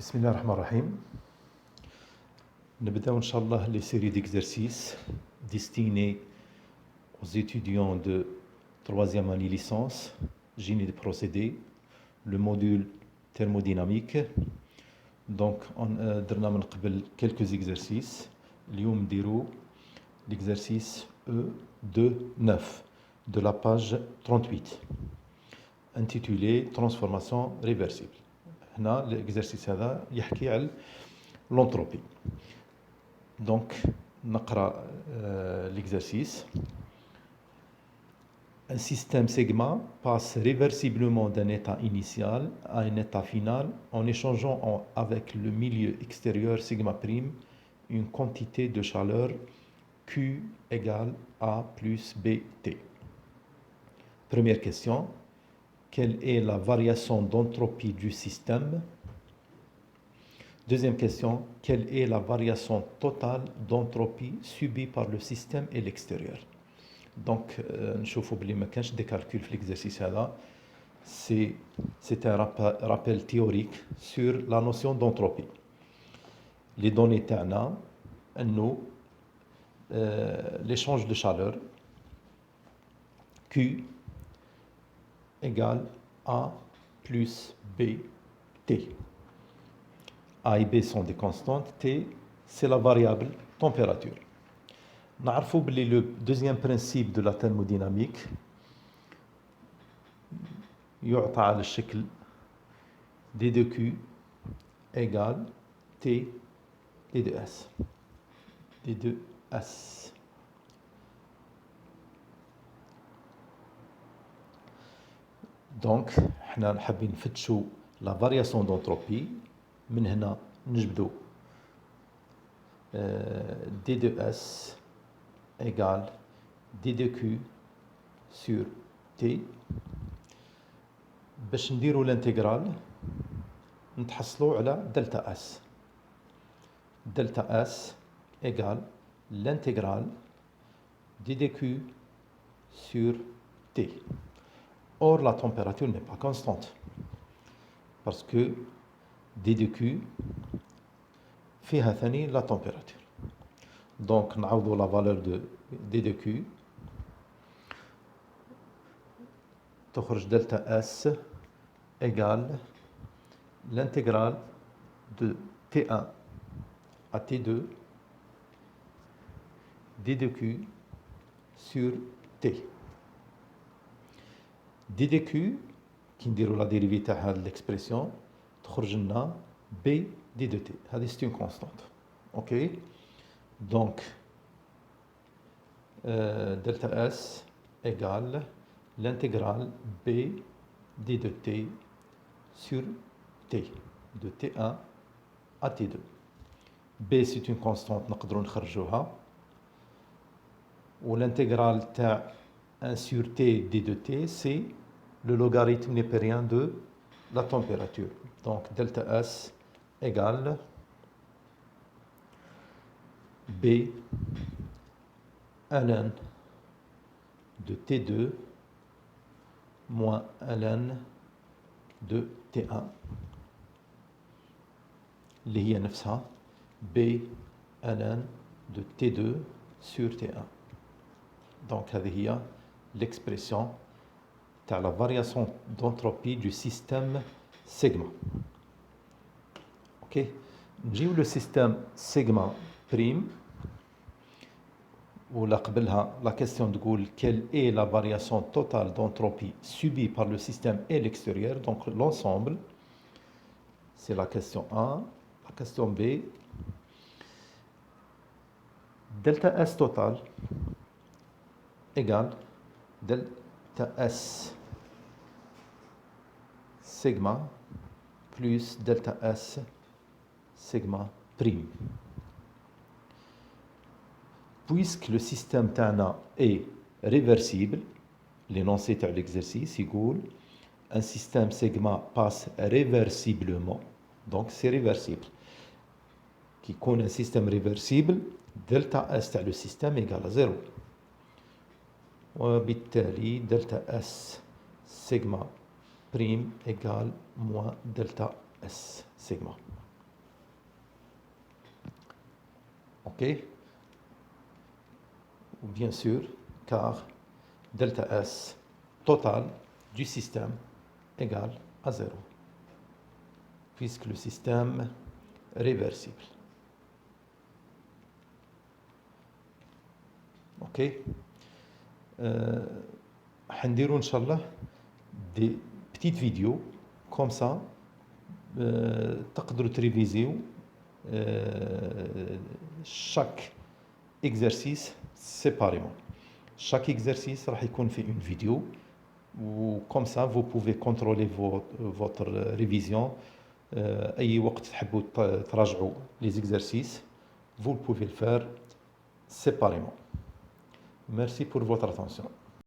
بسم الله الرحمن الرحيم. نبدأ إن شاء الله les séries d'exercices destinées aux étudiants de troisième année licence, génie des procédés, le module thermodynamique. Donc درنا من قبل quelques exercices. اليوم نديرو l'exercice E2-9 de la page 38 intitulé transformation réversible. هنا l'exercice هذا يحكي على l'entropie. Donc نقرأ l'exercice. Un système sigma passe réversiblement d'un état initial à un état final en échangeant avec le milieu extérieur sigma prime une quantité de chaleur Q égale A plus BT. Première question. Quelle est la variation d'entropie du système? Deuxième question. Quelle est la variation totale d'entropie subie par le système et l'extérieur? Donc, نشوفوا بلي ما كانش des calculs في l'exercice هذا. C'est un rappel théorique sur la notion d'entropie. Les données تاعنا انه l'échange de chaleur Q égale A plus B T. A et B sont des constantes, T c'est la variable température. نعرفوا بلي le deuxième principe de la thermodynamique يعطى على الشكل D de Q égale T D de S. D de S. Donc حنا حابين نفتشوا la variation d'entropie. من هنا نجبدوا D de S égale D de Q sur T. باش نديروا الانتجرال نتحصلوا على دلتا S. دلتا S égale l'intégrale D de Q sur T. Or, la température n'est pas constante parce que D de Q فيها ثاني la température. Donc, نعوضوا la valeur de D de Q. تخرج delta S égale l'intégrale de T1 à T2 D de Q sur T. D de Q كي نديروا la dérivée تاع هذه l'expression تخرج لنا B D de T. هذه c'est une constante. OK. Donc delta S égale l'intégrale B D de T sur T de T1 à T2. B c'est une constante نقدروا نخرجوها. والintégrale تاع 1 sur T D de T c'est le logarithme népérien de la température. Donc delta S égale B ln de T2 moins ln de T1 اللي هي نفسها B ln de T2 sur T1. Donc هذه هي l'expression تاع la variation d'entropie du système sigma. OK. نجيو le système sigma prime ولا قبلها la question تقول quelle est la variation totale d'entropie subie par le système et l'extérieur. Donc l'ensemble c'est la question A. La question B, delta S total égale delta S sigma plus delta S sigma prime. Puisque le système تاعنا est réversible, l'énoncé de l'exercice يقول un système sigma passe réversiblement, donc c'est réversible. Qui connaît un système réversible, delta S تاع le système égale à 0. وبالتالي delta S sigma prime égale moins delta S sigma. Ok? Ou bien sûr, car delta S total du système égale à 0, puisque le système est réversible. Ok? حنديروا ان شاء الله des petites vidéos comme ça تقدروا تريفيزيو chaque exercice séparément. Chaque exercice راح يكون في une vidéo ou comme ça vous pouvez contrôler votre révision. أي وقت تحبوا تراجعوا les exercices, vous pouvez le faire séparément. Merci pour votre attention.